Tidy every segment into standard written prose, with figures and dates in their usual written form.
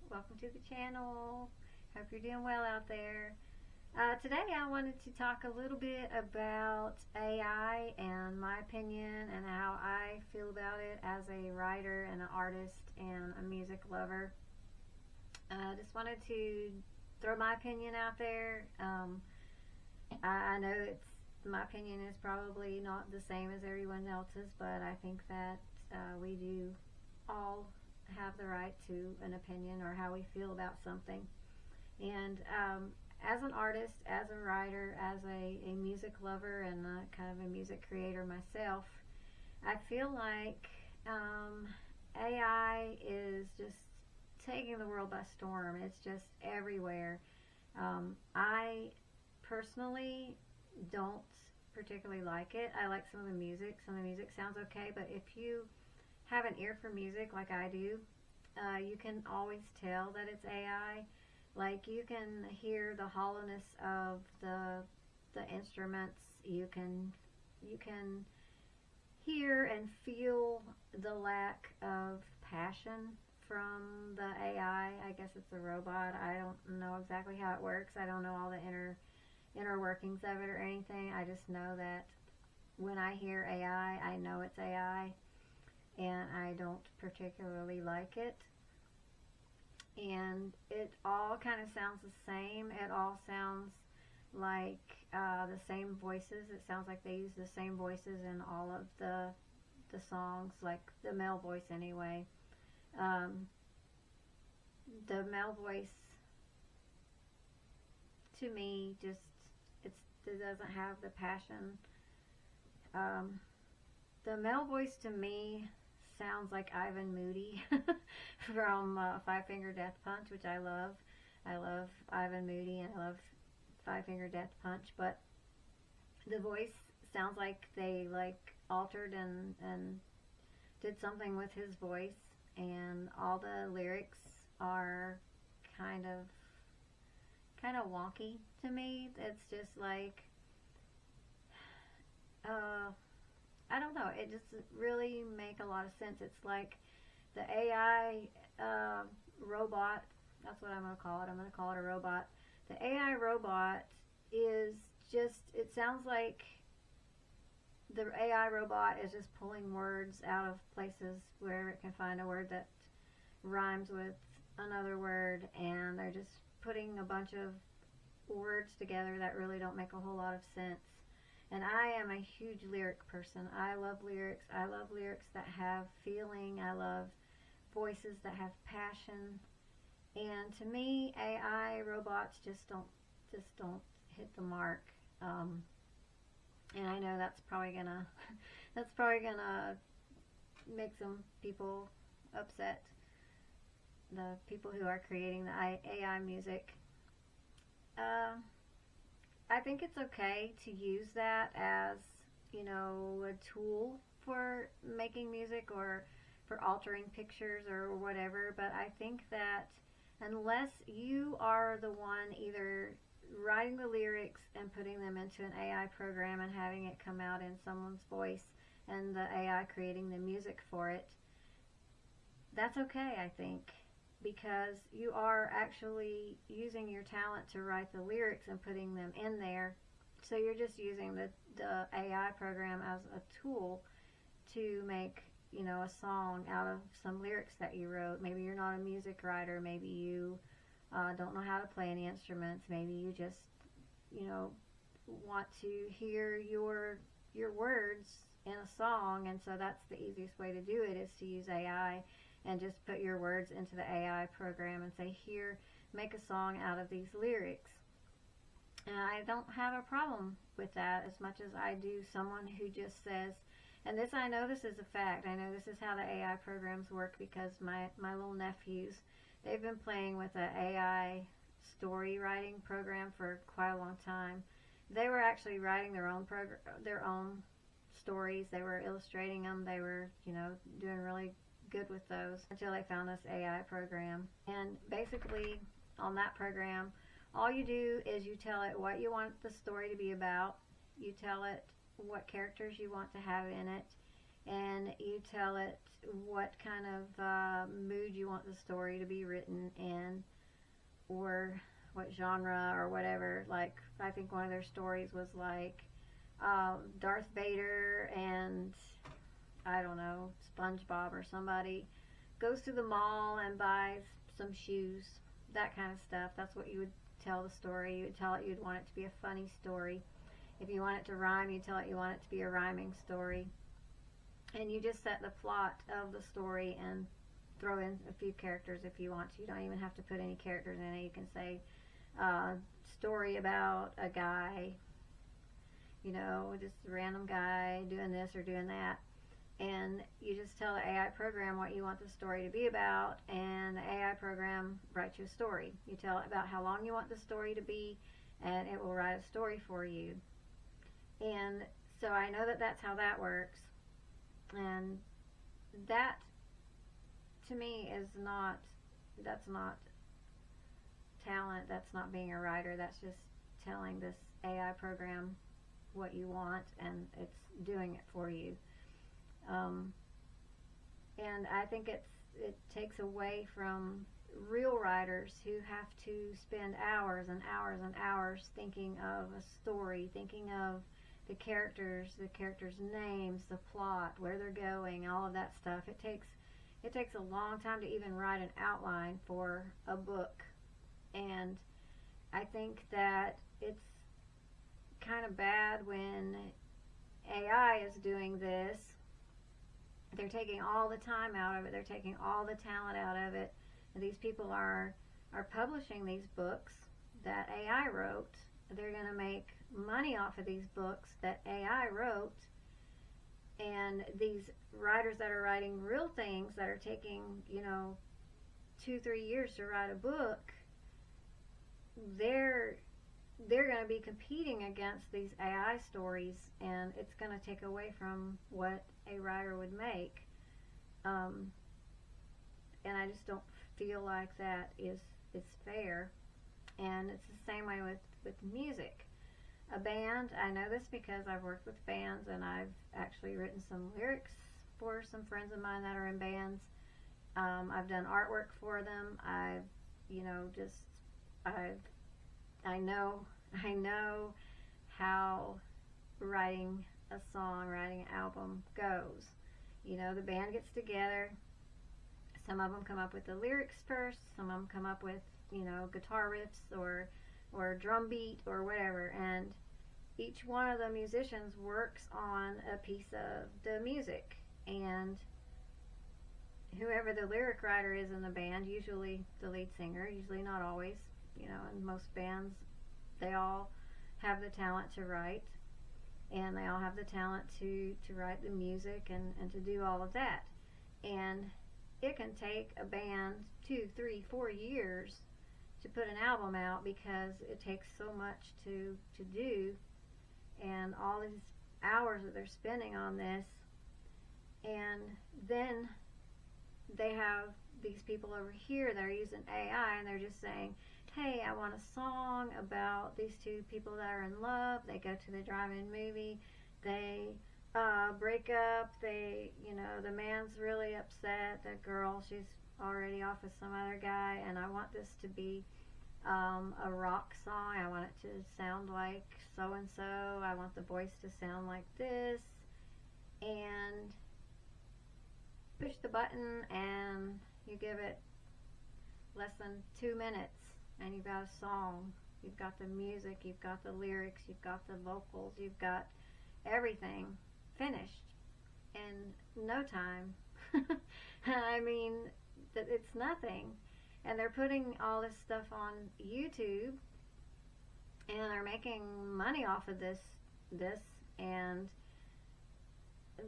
Welcome to the channel. Hope you're doing well out there. Today I wanted to talk a little bit about AI and my opinion and how I feel about it as a writer and an artist and a music lover. I just wanted to throw my opinion out there. I know my opinion is probably not the same as everyone else's, but I think that we do all have the right to an opinion or how we feel about something. And as an artist, as a writer, as a music lover, and kind of a music creator myself, I feel like AI is just taking the world by storm. It's just everywhere. I personally don't particularly like it. I like some of the music. Some of the music sounds okay, but if you have an ear for music like I do, you can always tell that it's AI. Like, you can hear the hollowness of the instruments. You can hear and feel the lack of passion from the AI. I guess it's a robot. I don't know exactly how it works. I don't know all the inner workings of it or anything. I just know that when I hear AI, I know it's AI, and I don't particularly like it. And it all kind of sounds the same. It all sounds like the same voices. It sounds like they use the same voices in all of the songs, like the male voice anyway. Um, the male voice, to me, just it doesn't have the passion. Um, the male voice to me sounds like Ivan Moody from Five Finger Death Punch, which I love. I love Ivan Moody and I love Five Finger Death Punch, but the voice sounds like they altered and did something with his voice, and all the lyrics are kind of wonky to me. It's just like I don't know. It just really make a lot of sense. It's like the AI robot. That's what I'm going to call it. I'm going to call it a robot. The AI robot is just, it sounds like the AI robot is just pulling words out of places where it can find a word that rhymes with another word, and they're just putting a bunch of words together that really don't make a whole lot of sense. And I am a huge lyric person. I love lyrics. I love lyrics that have feeling. I love voices that have passion. And to me, AI robots just don't hit the mark. And I know that's probably gonna that's probably gonna make some people upset. The people who are creating the AI music. I think it's okay to use that as, a tool for making music or for altering pictures or whatever, but I think that unless you are the one either writing the lyrics and putting them into an AI program and having it come out in someone's voice and the AI creating the music for it, that's okay, I think, because you are actually using your talent to write the lyrics and putting them in there. So you're just using the AI program as a tool to make, a song out of some lyrics that you wrote. Maybe you're not a music writer. Maybe you don't know how to play any instruments. Maybe you just, want to hear your words in a song, and so that's the easiest way to do it, is to use AI and just put your words into the AI program and say, here, make a song out of these lyrics. And I don't have a problem with that as much as I do someone who just says, and this, I know this is a fact, I know this is how the AI programs work, because my little nephews, they've been playing with an AI story writing program for quite a long time. They were actually writing their own stories. They were illustrating them. They were, doing really good with those until they found this AI program. And basically, on that program, all you do is you tell it what you want the story to be about. You tell it what characters you want to have in it, and you tell it what kind of mood you want the story to be written in, or what genre or whatever. Like, I think one of their stories was like Darth Vader and, I don't know, SpongeBob or somebody goes to the mall and buys some shoes, that kind of stuff. That's what you would tell the story. You would tell it you'd want it to be a funny story. If you want it to rhyme, you tell it you want it to be a rhyming story. And you just set the plot of the story and throw in a few characters if you want to. You don't even have to put any characters in it. You can say, story about a guy, you know, just a random guy doing this or doing that. And you just tell the AI program what you want the story to be about, and the AI program writes you a story. You tell it about how long you want the story to be, and it will write a story for you. And so I know that that's how that works. And that, to me, that's not talent, that's not being a writer, that's just telling this AI program what you want, and it's doing it for you. And I think it takes away from real writers who have to spend hours and hours and hours thinking of a story, thinking of the characters' names, the plot, where they're going, all of that stuff. It takes a long time to even write an outline for a book. And I think that it's kind of bad when AI is doing this. They're taking all the time out of it. They're taking all the talent out of it. And these people are publishing these books that AI wrote. They're going to make money off of these books that AI wrote. And these writers that are writing real things that are taking, 2-3 years to write a book, they're going to be competing against these AI stories, and it's going to take away from what a writer would make. And I just don't feel like that is fair. And it's the same way with music. A band, I know this because I've worked with bands, and I've actually written some lyrics for some friends of mine that are in bands. I've done artwork for them. I know how writing a song, writing an album goes. The band gets together. Some of them come up with the lyrics first. Some of them come up with, guitar riffs or drum beat or whatever. And each one of the musicians works on a piece of the music. And whoever the lyric writer is in the band, usually the lead singer, usually not always, in most bands, they all have the talent to write, and they all have the talent to write the music and to do all of that. And it can take a band 2, 3, 4 years to put an album out because it takes so much to do, and all these hours that they're spending on this. And then they have these people over here that are using AI, and they're just saying, hey, I want a song about these two people that are in love. They go to the drive-in movie. They break up. The man's really upset. The girl, she's already off with some other guy, and I want this to be a rock song. I want it to sound like so-and-so. I want the voice to sound like this. And push the button, and you give it less than 2 minutes, and you've got a song. You've got the music, you've got the lyrics, you've got the vocals, you've got everything finished in no time. I mean, it's nothing. And they're putting all this stuff on YouTube, and they're making money off of this, and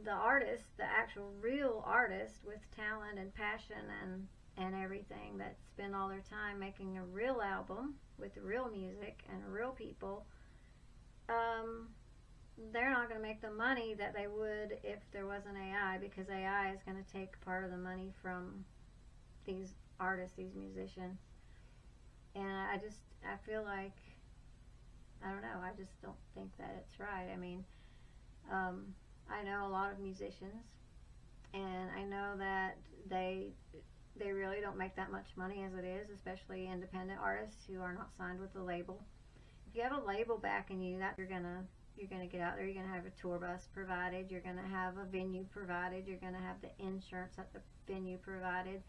the artist, the actual real artist with talent and passion and everything, that spend all their time making a real album with real music and real people, they're not going to make the money that they would if there wasn't AI, because AI is going to take part of the money from these artists, these musicians. And I feel like, I don't know, I just don't think that it's right. I mean, I know a lot of musicians And I know that they really don't make that much money as it is, especially independent artists who are not signed with a label. If you have a label backing you, that you're gonna get out there. You're gonna have a tour bus provided. You're gonna have a venue provided. You're gonna have the insurance at the venue provided.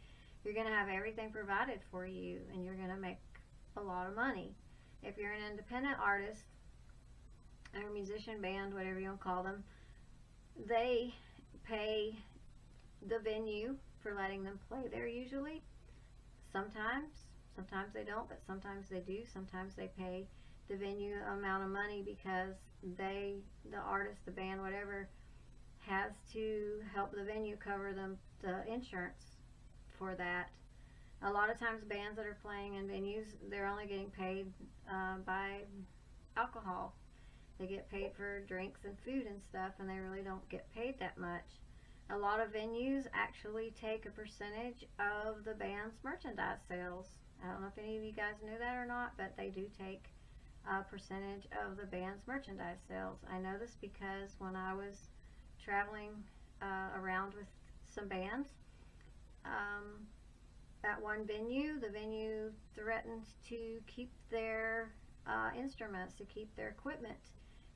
You're gonna have everything provided for you, and you're gonna make a lot of money. If you're an independent artist or musician, band, whatever you want to call them, they pay the venue for letting them play there usually. Sometimes they don't, but sometimes they do. Sometimes they pay the venue amount of money because the artist, the band, whatever, has to help the venue cover the insurance for that. A lot of times bands that are playing in venues, they're only getting paid by alcohol. They get paid for drinks and food and stuff, and they really don't get paid that much. A lot of venues actually take a percentage of the band's merchandise sales. I don't know if any of you guys knew that or not, but they do take a percentage of the band's merchandise sales. I know this because when I was traveling around with some bands, at one venue, the venue threatened to keep their instruments, to keep their equipment,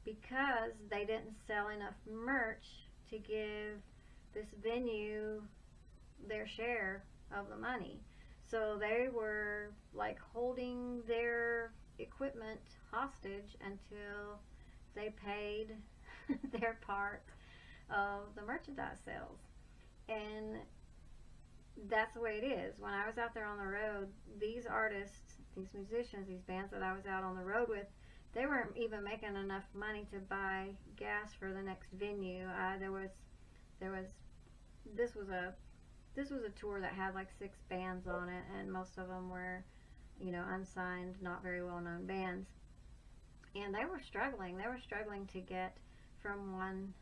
because they didn't sell enough merch to give this venue their share of the money. So they were like holding their equipment hostage until they paid their part of the merchandise sales. And that's the way it is. When I was out there on the road, these artists, these musicians, these bands that I was out on the road with, they weren't even making enough money to buy gas for the next venue. This was a tour that had like 6 bands on it, and most of them were, unsigned, not very well known bands. And they were struggling. They were struggling to get from one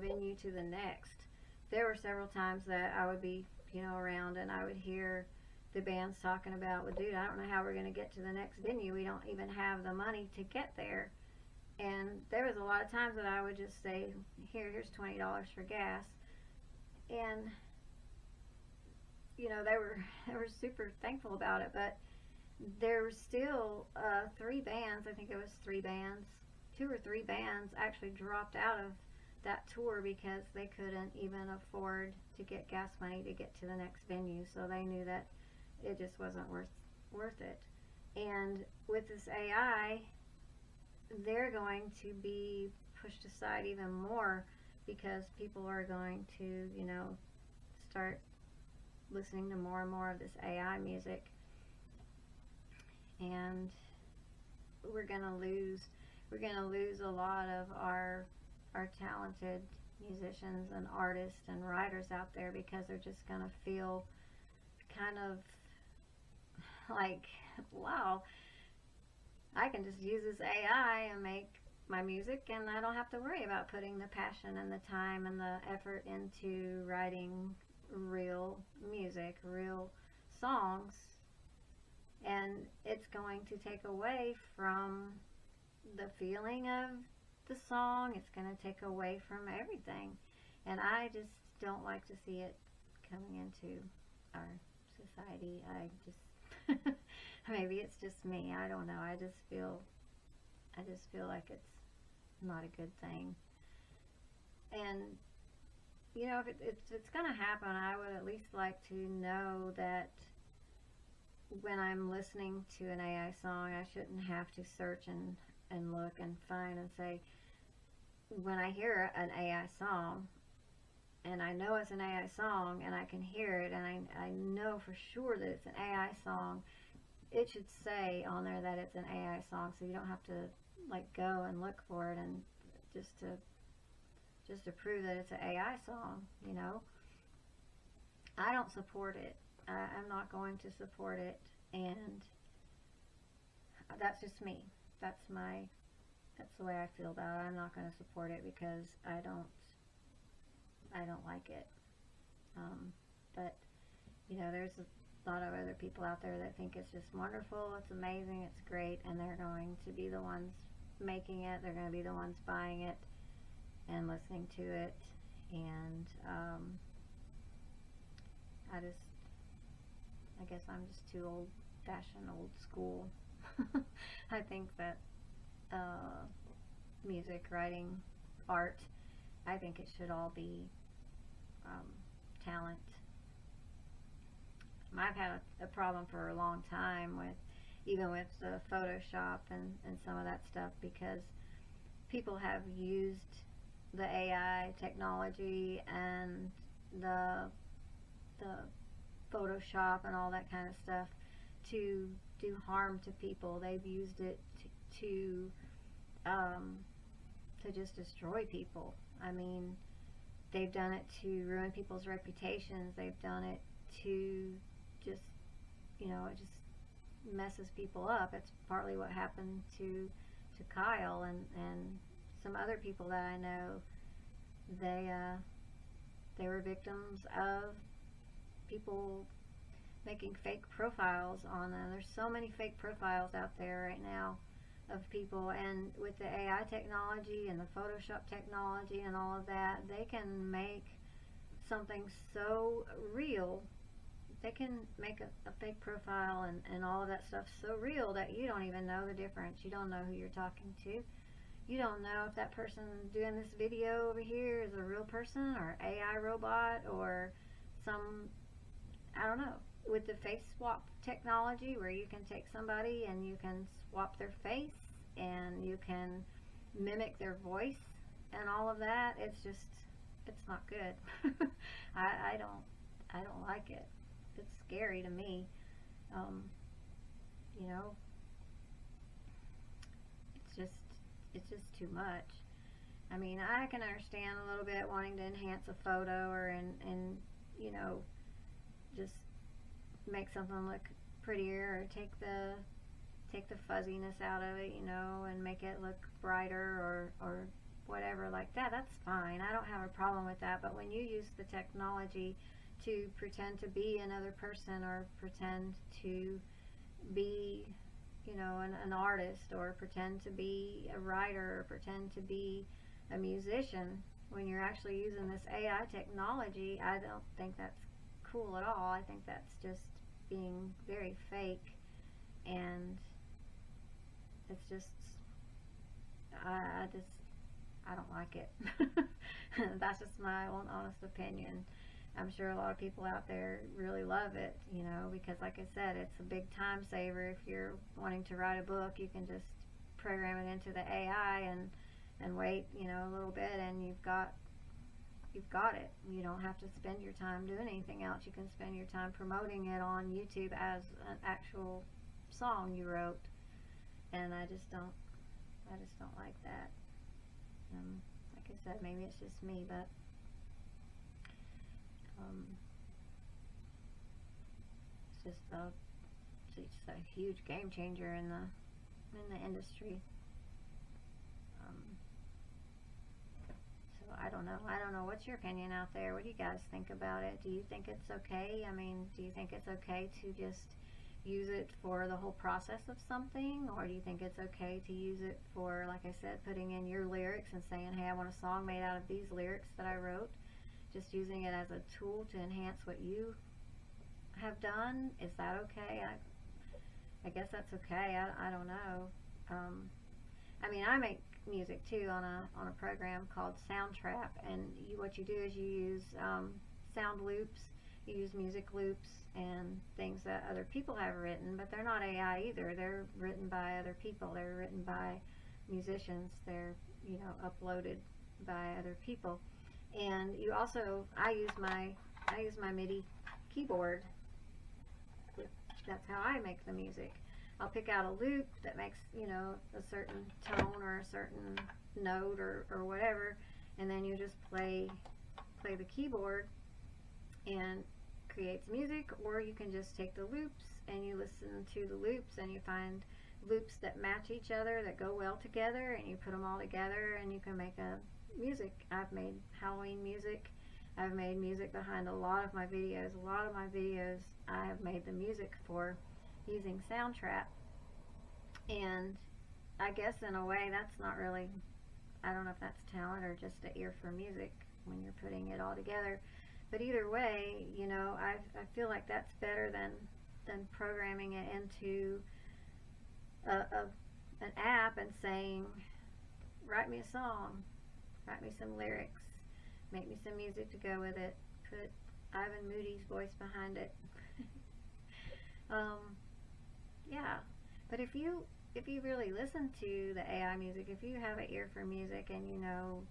venue to the next. There were several times that I would be, around, and I would hear the bands talking about, well, dude, I don't know how we're going to get to the next venue. We don't even have the money to get there. And there was a lot of times that I would just say, here's $20 for gas. And, they were super thankful about it. But there were still 3 bands, I think it was 3 bands, 2 or 3 bands actually dropped out of that tour because they couldn't even afford to get gas money to get to the next venue. So they knew that it just wasn't worth it. And with this AI, they're going to be pushed aside even more because people are going to, start listening to more and more of this AI music. And we're going to lose a lot of our talented musicians and artists and writers out there because they're just going to feel kind of like, wow, I can just use this AI and make my music, and I don't have to worry about putting the passion and the time and the effort into writing real music, real songs. And it's going to take away from the feeling of the song. It's going to take away from everything. And I just don't like to see it coming into our society. Maybe it's just me. I don't know. I just feel like it's not a good thing. And if it's going to happen, I would at least like to know that when I'm listening to an AI song, I shouldn't have to search and look and find and say, when I hear an AI song, and I know it's an AI song, and I can hear it, and I know for sure that it's an AI song, it should say on there that it's an AI song, so you don't have to go and look for it and just to prove that it's an AI song. I don't support it. I'm not going to support it, and that's just me. That's the way I feel about it. I'm not going to support it because I don't like it. But there's a lot of other people out there that think it's just wonderful, it's amazing, it's great, and they're going to be the ones making it. They're going to be the ones buying it and listening to it. And I guess I'm just too old-fashioned, old school. I think that music, writing, art, I think it should all be talent. I've had a problem for a long time with, even with Photoshop and some of that stuff, because people have used the AI technology and the Photoshop and all that kind of stuff to do harm to people. They've used it to just destroy people. I mean, they've done it to ruin people's reputations. They've done it to just, it just messes people up. It's partly what happened to Kyle and some other people that I know. They were victims of people making fake profiles on them. There's so many fake profiles out there right now of people, and with the AI technology and the Photoshop technology and all of that, they can make something so real. They can make a fake profile and all of that stuff so real that you don't even know the difference. You don't know who you're talking to. You don't know if that person doing this video over here is a real person or AI robot or some, I don't know. With the face swap technology, where you can take somebody and you can swap their face and you can mimic their voice and all of that, it's not good. I don't like it. It's scary to me. It's just too much. I mean, I can understand a little bit wanting to enhance a photo or and just make something look prettier, or take the fuzziness out of it, and make it look brighter or whatever like that. That's fine. I don't have a problem with that. But when you use the technology to pretend to be another person, or pretend to be, an artist, or pretend to be a writer, or pretend to be a musician, when you're actually using this AI technology, I don't think that's cool at all. I think that's just being very fake, and it's just, I don't like it. That's just my own honest opinion. I'm sure a lot of people out there really love it, because like I said, it's a big time saver. If you're wanting to write a book, you can just program it into the AI and wait, a little bit, and you've got it. You don't have to spend your time doing anything else. You can spend your time promoting it on YouTube as an actual song you wrote. And I just don't like that. Like I said, maybe it's just me, but it's just a huge game changer in the industry. So I don't know. What's your opinion out there? What do you guys think about it? Do you think it's okay? I mean, do you think it's okay to just use it for the whole process of something, or do you think it's okay to use it for, like I said, putting in your lyrics and saying, hey, I want a song made out of these lyrics that I wrote? Just using it as a tool to enhance what you have done. Is that okay? I guess that's okay. I don't know. I mean, I make music too on a program called Soundtrap, and what you do is you use sound loops. You use music loops and things that other people have written, but they're not AI either. They're written by other people. They're written by musicians. They're uploaded by other people. And you also, I use my MIDI keyboard. That's how I make the music. I'll pick out a loop that makes, a certain tone or a certain note or whatever, and then you just play the keyboard and creates music. Or you can just take the loops and you listen to the loops and you find loops that match each other, that go well together, and you put them all together and you can make a music. I've made Halloween music. I've made music behind a lot of my videos. A lot of my videos I have made the music for using Soundtrap. And I guess in a way that's not really, I don't know if that's talent or just an ear for music when you're putting it all together. But either way, you know, I feel like that's better than programming it into an app and saying, write me a song, write me some lyrics, make me some music to go with it, put Ivan Moody's voice behind it. Yeah, but if you really listen to the AI music, if you have an ear for music and you know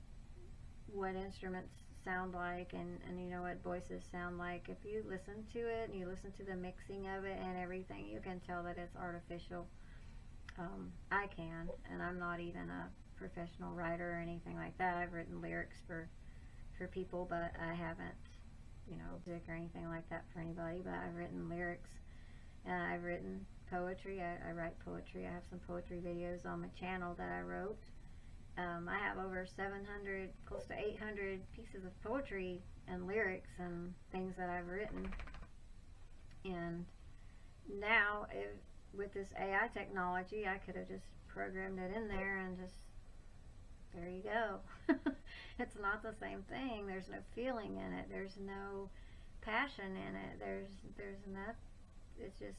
what instruments sound like and you know what voices sound like, if you listen to it and you listen to the mixing of it and everything, you can tell that it's artificial. I can, and I'm not even a professional writer or anything like that. I've written lyrics for people, but I haven't, you know, music or anything like that for anybody, but I've written lyrics, and I've written poetry. I write poetry. I have some poetry videos on my channel that I wrote. I have over 700, close to 800 pieces of poetry and lyrics and things that I've written. And now, with this AI technology, I could have just programmed it in there and just, there you go. It's not the same thing. There's no feeling in it. There's no passion in it. There's not. It's just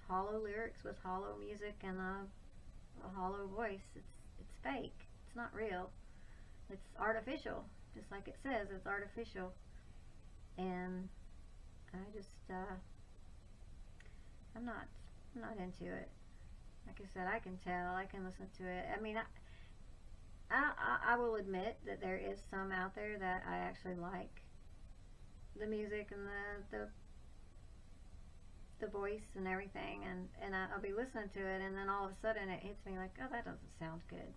hollow lyrics with hollow music and a hollow voice. It's fake. It's not real. It's artificial, just like it says. It's artificial, and I just I'm not into it. Like I said, I can tell. I can listen to it. I mean, I will admit that there is some out there that I actually like the music and the voice and everything, and I'll be listening to it, and then all of a sudden it hits me like, oh, that doesn't sound good.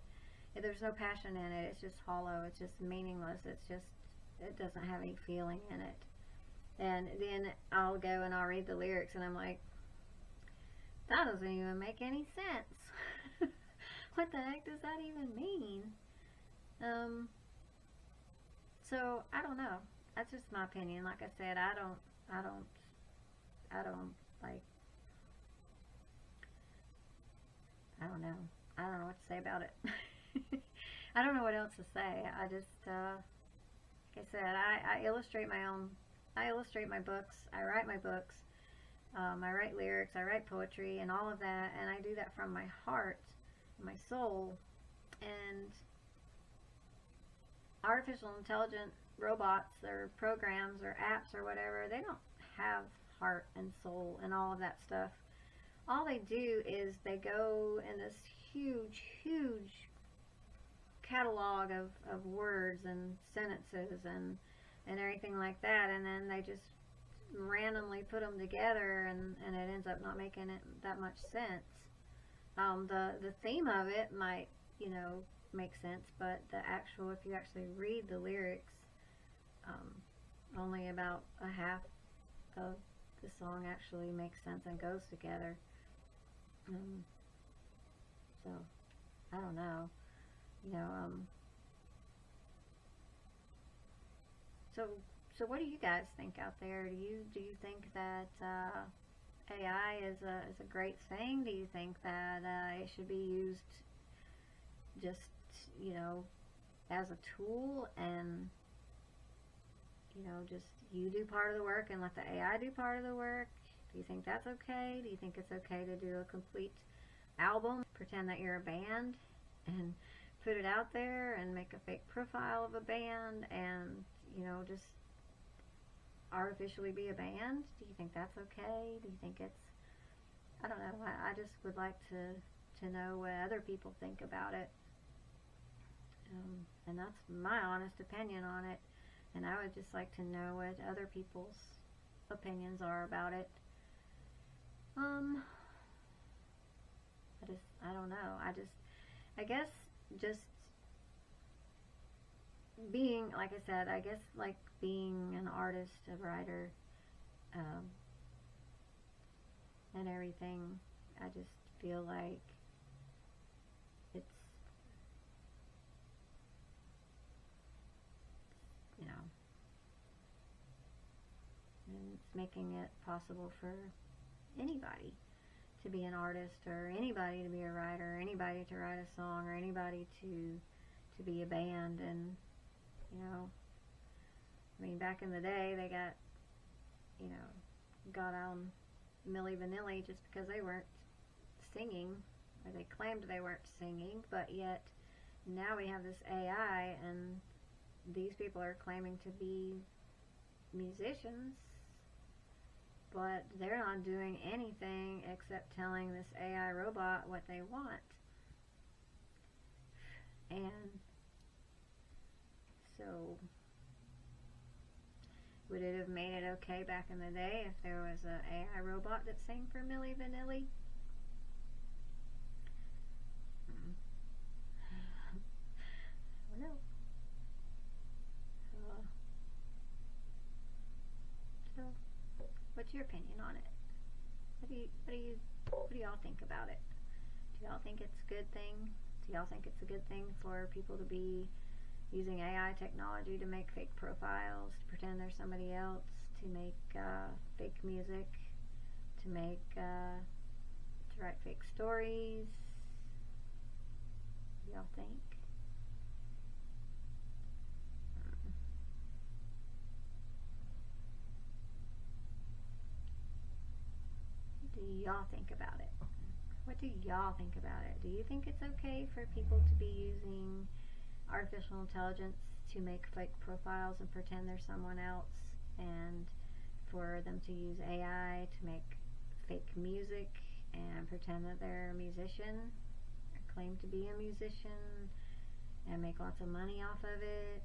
There's no passion in it. It's just hollow. It's just meaningless. It doesn't have any feeling in it. And then I'll go and I'll read the lyrics, and I'm like, that doesn't even make any sense. What the heck does that even mean? So I don't know. That's just my opinion. Like I said, I don't like, I don't know. I don't know what to say about it. I don't know what else to say. I just, like I said, I illustrate my books. I write my books. I write lyrics. I write poetry and all of that. And I do that from my heart, my soul. And artificial intelligent robots or programs or apps or whatever, they don't have heart and soul and all of that stuff. All they do is they go in this huge catalog of words and sentences and everything like that, and then they just randomly put them together, and it ends up not making it that much sense. The theme of it might, you know, make sense, but if you actually read the lyrics, only about a half of the song actually makes sense and goes together. So I don't know, you know. So what do you guys think out there? Do you think that AI is a great thing? Do you think that it should be used just, you know, as a tool, and, you know, just you do part of the work and let the AI do part of the work? Do you think that's okay? Do you think it's okay to do a complete album, pretend that you're a band and put it out there and make a fake profile of a band and, you know, just artificially be a band? Do you think that's okay? Do you think it's, I don't know, I just would like to know what other people think about it. And that's my honest opinion on it, and I would just like to know what other people's opinions are about it. I don't know. I guess just being, like I said, I guess like being an artist, a writer, and everything, I just feel like it's, you know, and it's making it possible for anybody to be an artist, or anybody to be a writer, or anybody to write a song, or anybody to be a band. And, you know, I mean, back in the day, they got on Milli Vanilli just because they weren't singing, or they claimed they weren't singing, but yet now we have this AI, and these people are claiming to be musicians, but they're not doing anything except telling this AI robot what they want. And so, would it have made it okay back in the day if there was an AI robot that sang for Milli Vanilli? I don't know. So, what's your opinion on it? What do y'all think about it? Do y'all think it's a good thing? Do y'all think it's a good thing for people to be using AI technology to make fake profiles, to pretend they're somebody else, to make fake music, to write fake stories? What do y'all think? What do y'all think about it? What do y'all think about it? Do you think it's okay for people to be using artificial intelligence to make fake profiles and pretend they're someone else, and for them to use AI to make fake music and pretend that they're a musician, or claim to be a musician, and make lots of money off of it?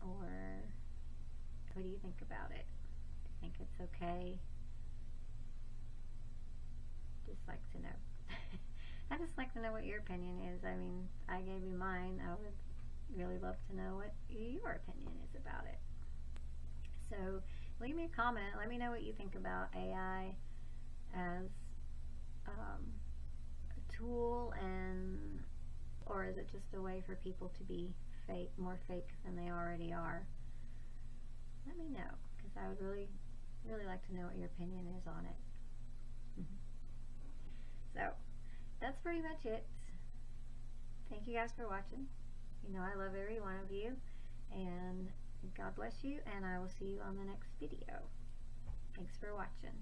Or what do you think about it? Do you think it's okay? Just like to know. I just like to know what your opinion is. I mean, I gave you mine. I would really love to know what your opinion is about it. So leave me a comment. Let me know what you think about AI as a tool, or is it just a way for people to be more fake than they already are? Let me know, because I would really, really like to know what your opinion is on it. So that's pretty much it. Thank you guys for watching. You know I love every one of you, and God bless you, and I will see you on the next video. Thanks for watching.